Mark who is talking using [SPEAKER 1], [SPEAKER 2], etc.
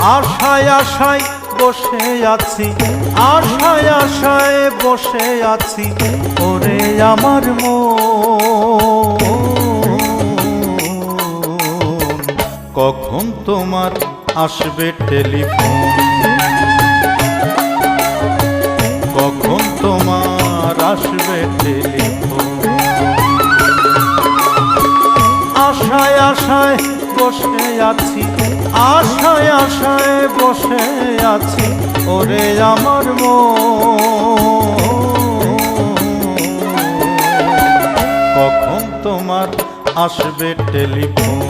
[SPEAKER 1] আশায় আশায় বসে আছি, আশায় আশায় বসে আছি, ওরে আমার মন। কখন তোমার আসবে টেলিফোন, কখন তোমার আসবে টেলিফোন। আশায় আশায় বসে আছি, আশায় আশায় বসে আছি, ওরে আমার মন। কখন তোমার আসবে টেলিফোন।